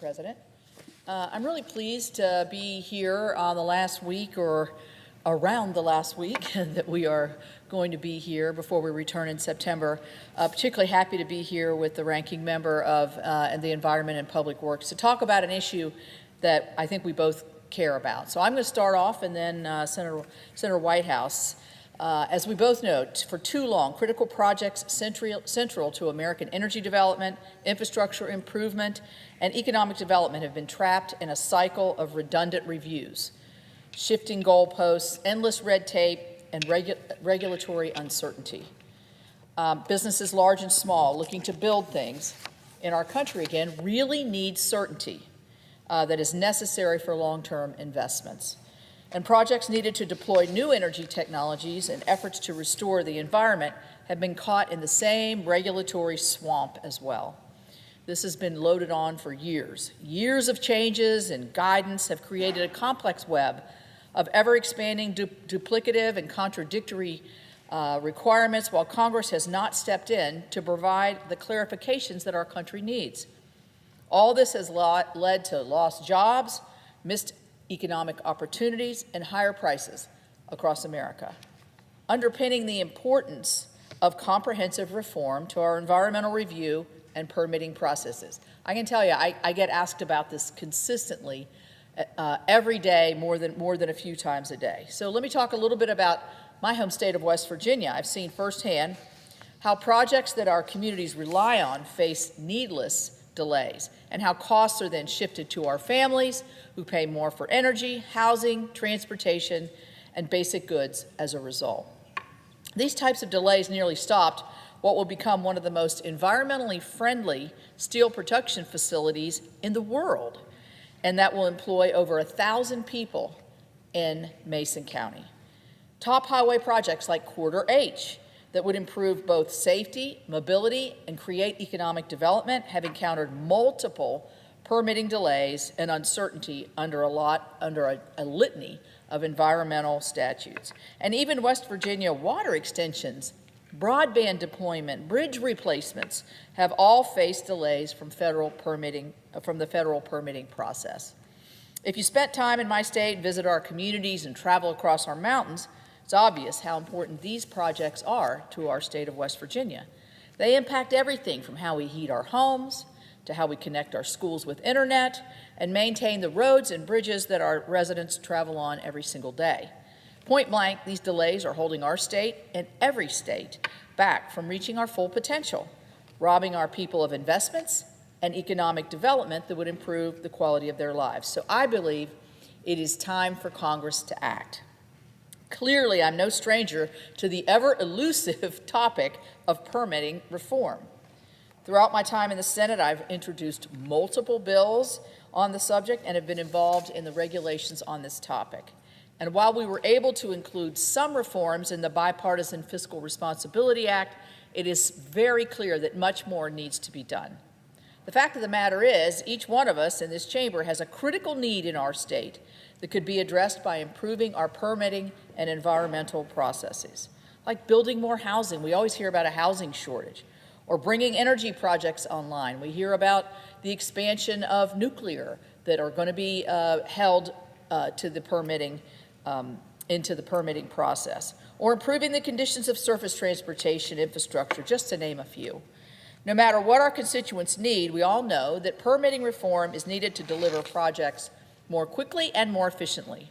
President. I'm really pleased to be here on the last week or around the last week that we are going to be here before we return in September. Particularly happy to be here with the ranking member of the Environment and Public Works to talk about an issue that I think we both care about. So I'm going to start off, and then Senator Whitehouse. As we both know, for too long, critical projects central to American energy development, infrastructure improvement, and economic development have been trapped in a cycle of redundant reviews, shifting goalposts, endless red tape, and regulatory uncertainty. Businesses large and small looking to build things in our country again really need certainty that is necessary for long-term investments. And projects needed to deploy new energy technologies and efforts to restore the environment have been caught in the same regulatory swamp as well. This has been loaded on for years. Years of changes and guidance have created a complex web of ever-expanding duplicative and contradictory requirements, while Congress has not stepped in to provide the clarifications that our country needs. All this has led to lost jobs, missed economic opportunities, and higher prices across America. Underpinning the importance of comprehensive reform to our environmental review and permitting processes. I can tell you, I get asked about this consistently every day, more than a few times a day. So let me talk a little bit about my home state of West Virginia. I've seen firsthand how projects that our communities rely on face needless delays, and how costs are then shifted to our families who pay more for energy, housing, transportation, and basic goods as a result. These types of delays nearly stopped what will become one of the most environmentally friendly steel production facilities in the world, and that will employ over 1,000 people in Mason County. Top highway projects like Corridor H that would improve both safety, mobility, and create economic development have encountered multiple permitting delays and uncertainty under a litany of environmental statutes. And even West Virginia water extensions, broadband deployment, bridge replacements have all faced delays from the federal permitting process. If you spent time in my state, visit our communities, and travel across our mountains, it's obvious how important these projects are to our state of West Virginia. They impact everything from how we heat our homes to how we connect our schools with internet and maintain the roads and bridges that our residents travel on every single day. Point blank, these delays are holding our state and every state back from reaching our full potential, robbing our people of investments and economic development that would improve the quality of their lives. So I believe it is time for Congress to act. Clearly, I'm no stranger to the ever-elusive topic of permitting reform. Throughout my time in the Senate, I've introduced multiple bills on the subject and have been involved in the regulations on this topic. And while we were able to include some reforms in the Bipartisan Fiscal Responsibility Act, it is very clear that much more needs to be done. The fact of the matter is, each one of us in this chamber has a critical need in our state that could be addressed by improving our permitting and environmental processes, like building more housing. We always hear about a housing shortage, or bringing energy projects online. We hear about the expansion of nuclear that are going to be held to the permitting, into the permitting process, or improving the conditions of surface transportation infrastructure, just to name a few. No matter what our constituents need, we all know that permitting reform is needed to deliver projects more quickly and more efficiently.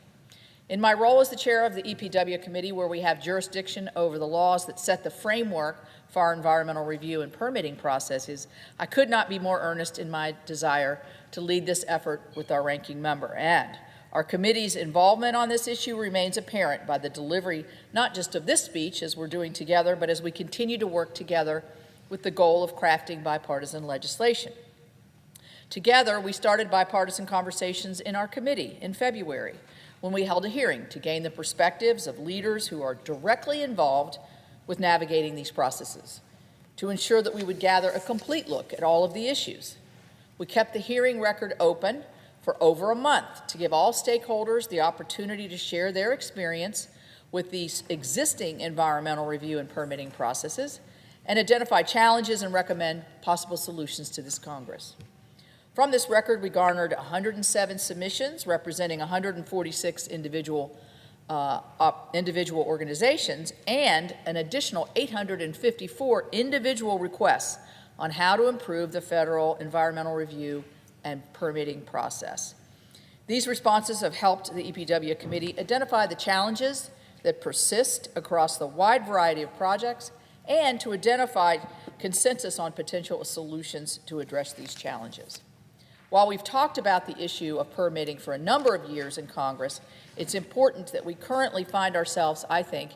In my role as the chair of the EPW committee, where we have jurisdiction over the laws that set the framework for our environmental review and permitting processes, I could not be more earnest in my desire to lead this effort with our ranking member. And our committee's involvement on this issue remains apparent by the delivery not just of this speech, as we're doing together, but as we continue to work together with the goal of crafting bipartisan legislation. Together, we started bipartisan conversations in our committee in February when we held a hearing to gain the perspectives of leaders who are directly involved with navigating these processes, to ensure that we would gather a complete look at all of the issues. We kept the hearing record open for over a month to give all stakeholders the opportunity to share their experience with these existing environmental review and permitting processes and identify challenges and recommend possible solutions to this Congress. From this record, we garnered 107 submissions representing 146 individual organizations and an additional 854 individual requests on how to improve the federal environmental review and permitting process. These responses have helped the EPW committee identify the challenges that persist across the wide variety of projects and to identify consensus on potential solutions to address these challenges. While we've talked about the issue of permitting for a number of years in Congress, it's important that we currently find ourselves, I think,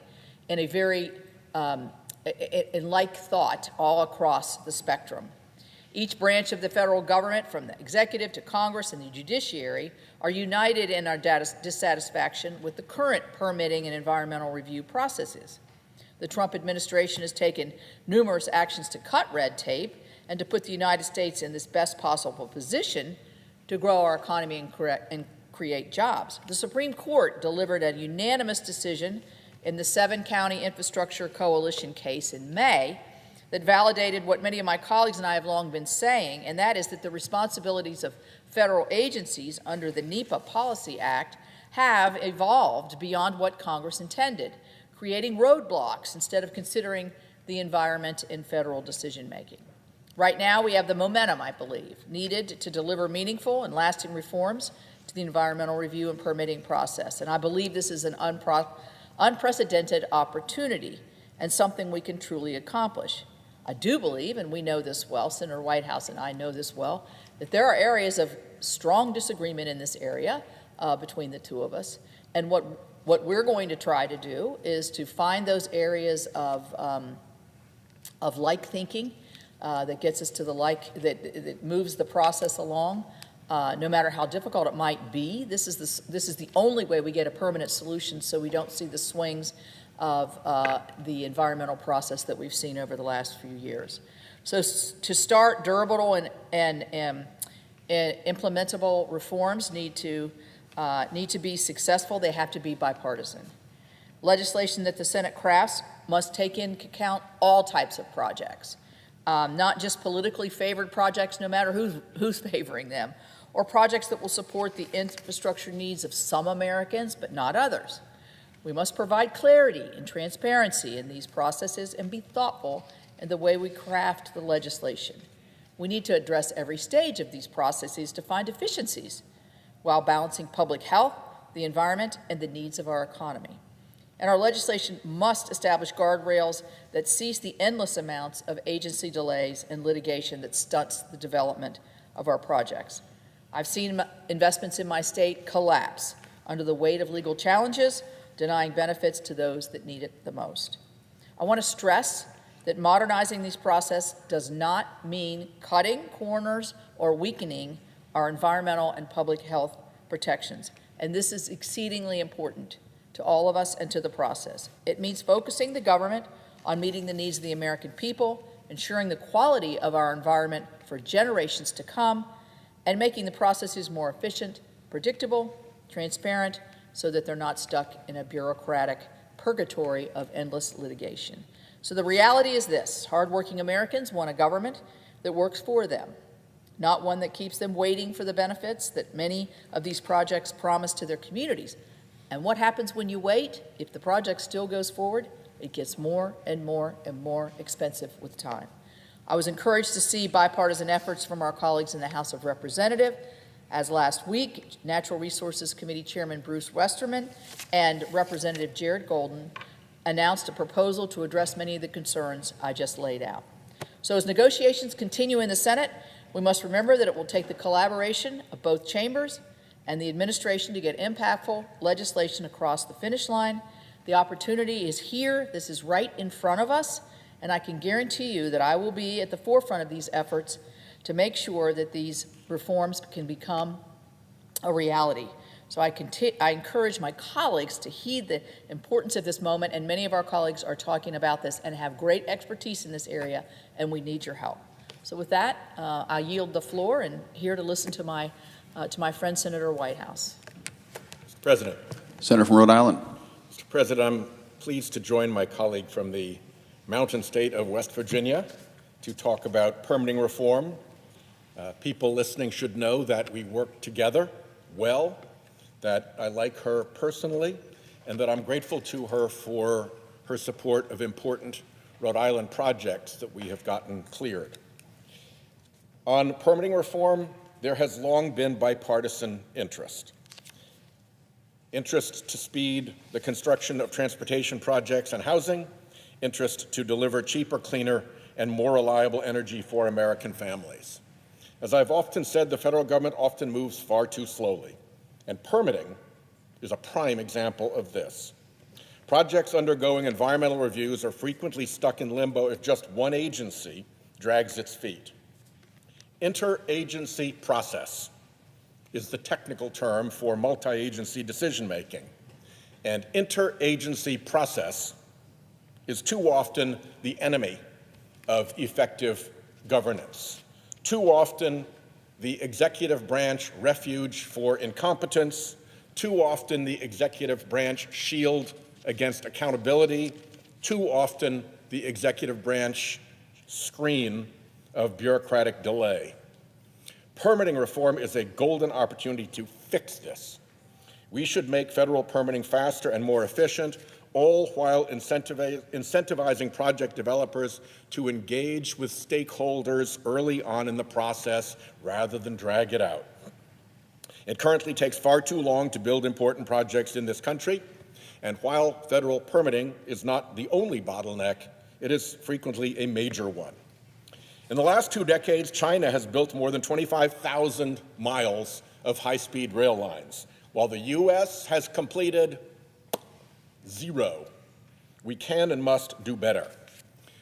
in a very in like thought all across the spectrum. Each branch of the federal government, from the executive to Congress and the judiciary, are united in our dissatisfaction with the current permitting and environmental review processes. The Trump administration has taken numerous actions to cut red tape and to put the United States in this best possible position to grow our economy and create jobs. The Supreme Court delivered a unanimous decision in the 7-county infrastructure coalition case in May that validated what many of my colleagues and I have long been saying, and that is that the responsibilities of federal agencies under the NEPA Policy Act have evolved beyond what Congress intended, creating roadblocks instead of considering the environment in federal decision-making. Right now, we have the momentum, I believe, needed to deliver meaningful and lasting reforms to the environmental review and permitting process, and I believe this is an unprecedented opportunity and something we can truly accomplish. I do believe, and we know this well, Senator Whitehouse and I know this well, that there are areas of strong disagreement in this area between the two of us. And what we're going to try to do is to find those areas of like thinking that gets us to the that moves the process along, no matter how difficult it might be. This is the only way we get a permanent solution, so we don't see the swings of the environmental process that we've seen over the last few years. So to start, durable and implementable reforms need to be successful. They have to be bipartisan. Legislation that the Senate crafts must take into account all types of projects, not just politically favored projects, no matter who's favoring them, or projects that will support the infrastructure needs of some Americans, but not others. We must provide clarity and transparency in these processes and be thoughtful in the way we craft the legislation. We need to address every stage of these processes to find efficiencies while balancing public health, the environment, and the needs of our economy. And our legislation must establish guardrails that cease the endless amounts of agency delays and litigation that stunts the development of our projects. I've seen investments in my state collapse under the weight of legal challenges, denying benefits to those that need it the most. I want to stress that modernizing these processes does not mean cutting corners or weakening our environmental and public health protections, and this is exceedingly important to all of us and to the process. It means focusing the government on meeting the needs of the American people, ensuring the quality of our environment for generations to come, and making the processes more efficient, predictable, transparent, so that they're not stuck in a bureaucratic purgatory of endless litigation. So the reality is this: hardworking Americans want a government that works for them, not one that keeps them waiting for the benefits that many of these projects promise to their communities. And what happens when you wait? If the project still goes forward, it gets more and more and more expensive with time. I was encouraged to see bipartisan efforts from our colleagues in the House of Representatives, as last week, Natural Resources Committee Chairman Bruce Westerman and Representative Jared Golden announced a proposal to address many of the concerns I just laid out. So as negotiations continue in the Senate, we must remember that it will take the collaboration of both chambers and the administration to get impactful legislation across the finish line. The opportunity is here. This is right in front of us, and I can guarantee you that I will be at the forefront of these efforts to make sure that these reforms can become a reality. So I encourage my colleagues to heed the importance of this moment, and many of our colleagues are talking about this and have great expertise in this area, and we need your help. So with that, I yield the floor and here to listen to my friend Senator Whitehouse. Mr. President. Senator from Rhode Island. Mr. President, I'm pleased to join my colleague from the mountain state of West Virginia to talk about permitting reform People listening should know that we work together well, that I like her personally, and that I'm grateful to her for her support of important Rhode Island projects that we have gotten cleared. On permitting reform, there has long been bipartisan interest. Interest to speed the construction of transportation projects and housing, interest to deliver cheaper, cleaner, and more reliable energy for American families. As I've often said, the federal government often moves far too slowly, and permitting is a prime example of this. Projects undergoing environmental reviews are frequently stuck in limbo if just one agency drags its feet. Interagency process is the technical term for multi-agency decision-making, and interagency process is too often the enemy of effective governance. Too often, the executive branch refuge for incompetence. Too often, the executive branch shield against accountability. Too often, the executive branch screen of bureaucratic delay. Permitting reform is a golden opportunity to fix this. We should make federal permitting faster and more efficient, all while incentivizing project developers to engage with stakeholders early on in the process rather than drag it out. It currently takes far too long to build important projects in this country, and while federal permitting is not the only bottleneck, it is frequently a major one. In the last 2 decades, China has built more than 25,000 miles of high-speed rail lines, while the U.S. has completed 0. We can and must do better.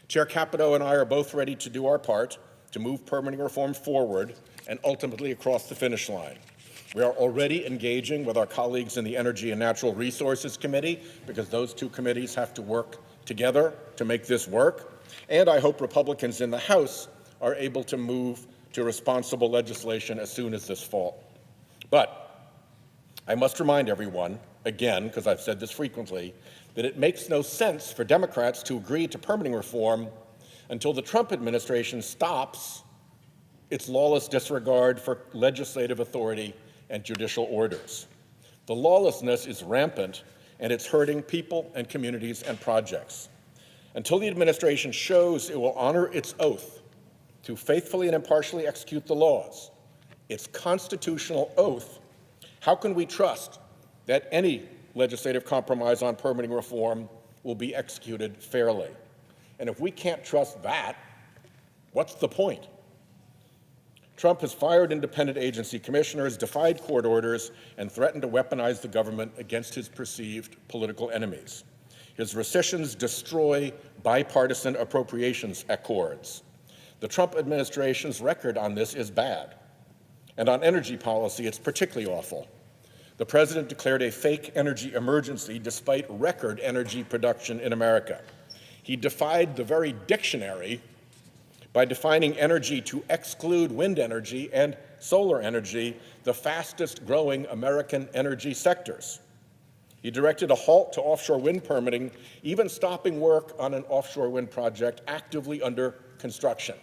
Chair Capito and I are both ready to do our part to move permitting reform forward and ultimately across the finish line. We are already engaging with our colleagues in the Energy and Natural Resources Committee because those two committees have to work together to make this work. And I hope Republicans in the House are able to move to responsible legislation as soon as this fall. But I must remind everyone, again, because I've said this frequently, that it makes no sense for Democrats to agree to permitting reform until the Trump administration stops its lawless disregard for legislative authority and judicial orders. The lawlessness is rampant, and it's hurting people and communities and projects. Until the administration shows it will honor its oath to faithfully and impartially execute the laws, its constitutional oath, how can we trust that any legislative compromise on permitting reform will be executed fairly? And if we can't trust that, what's the point? Trump has fired independent agency commissioners, defied court orders, and threatened to weaponize the government against his perceived political enemies. His rescissions destroy bipartisan appropriations accords. The Trump administration's record on this is bad. And on energy policy, it's particularly awful. The president declared a fake energy emergency despite record energy production in America. He defied the very dictionary by defining energy to exclude wind energy and solar energy, the fastest growing American energy sectors. He directed a halt to offshore wind permitting, even stopping work on an offshore wind project actively under construction.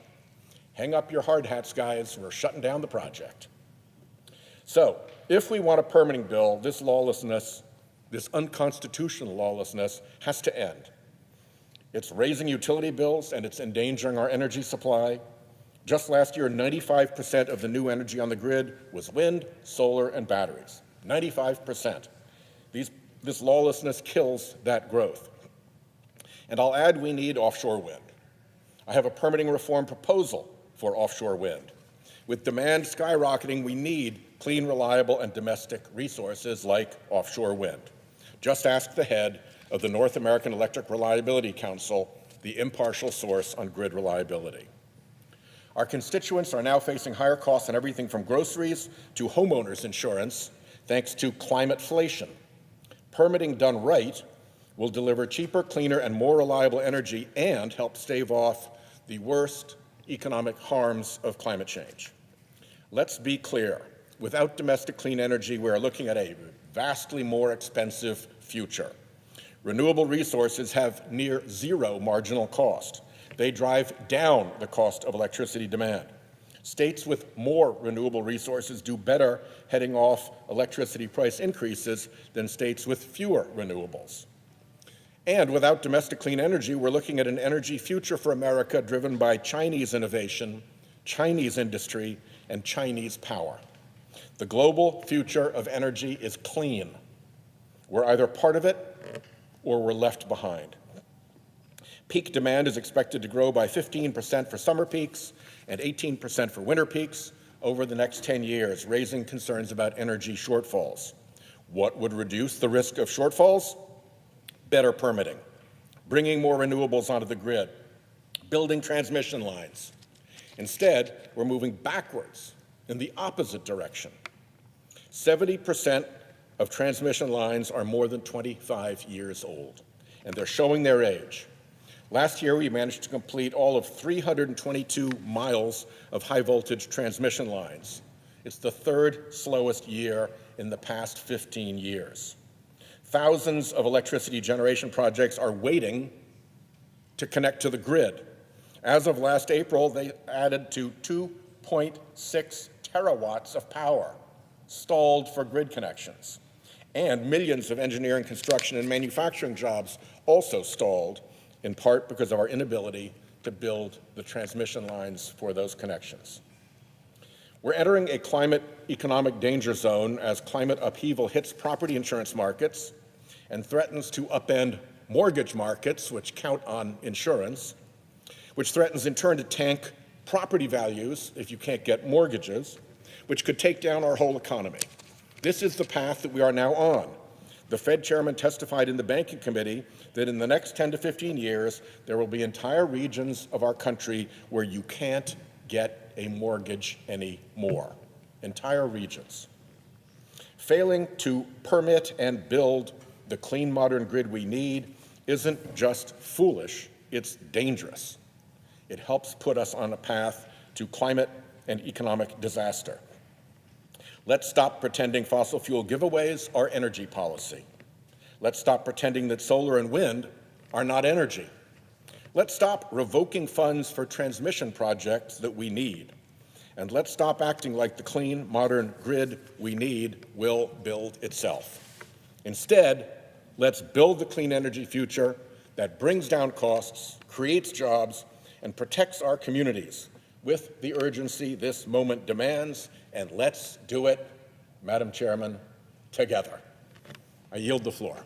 Hang up your hard hats, guys, we're shutting down the project. So, if we want a permitting bill, this lawlessness, this unconstitutional lawlessness, has to end. It's raising utility bills and it's endangering our energy supply. Just last year, 95% of the new energy on the grid was wind, solar, and batteries. 95%. This lawlessness kills that growth. And I'll add, we need offshore wind. I have a permitting reform proposal for offshore wind. With demand skyrocketing, we need clean, reliable, and domestic resources like offshore wind. Just ask the head of the North American Electric Reliability Council, the impartial source on grid reliability. Our constituents are now facing higher costs on everything from groceries to homeowners insurance, thanks to climateflation. Permitting done right will deliver cheaper, cleaner, and more reliable energy and help stave off the worst economic harms of climate change. Let's be clear. Without domestic clean energy, we are looking at a vastly more expensive future. Renewable resources have near zero marginal cost. They drive down the cost of electricity demand. States with more renewable resources do better heading off electricity price increases than states with fewer renewables. And without domestic clean energy, we're looking at an energy future for America driven by Chinese innovation, Chinese industry, and Chinese power. The global future of energy is clean. We're either part of it or we're left behind. Peak demand is expected to grow by 15% for summer peaks and 18% for winter peaks over the next 10 years, raising concerns about energy shortfalls. What would reduce the risk of shortfalls? Better permitting, bringing more renewables onto the grid, building transmission lines. Instead, we're moving backwards in the opposite direction. 70% of transmission lines are more than 25 years old, and they're showing their age. Last year, we managed to complete all of 322 miles of high-voltage transmission lines. It's the third slowest year in the past 15 years. Thousands of electricity generation projects are waiting to connect to the grid. As of last April, they added to 2.6 terawatts of power stalled for grid connections. And millions of engineering, construction, and manufacturing jobs also stalled, in part because of our inability to build the transmission lines for those connections. We're entering a climate economic danger zone as climate upheaval hits property insurance markets and threatens to upend mortgage markets, which count on insurance, which threatens in turn to tank property values if you can't get mortgages, which could take down our whole economy. This is the path that we are now on. The Fed chairman testified in the banking committee that in the next 10 to 15 years, there will be entire regions of our country where you can't get a mortgage anymore. Entire regions. Failing to permit and build the clean, modern grid we need isn't just foolish, it's dangerous. It helps put us on a path to climate and economic disaster. Let's stop pretending fossil fuel giveaways are energy policy. Let's stop pretending that solar and wind are not energy. Let's stop revoking funds for transmission projects that we need. And let's stop acting like the clean, modern grid we need will build itself. Instead, let's build the clean energy future that brings down costs, creates jobs, and protects our communities with the urgency this moment demands, and let's do it, Madam Chairman, together. I yield the floor.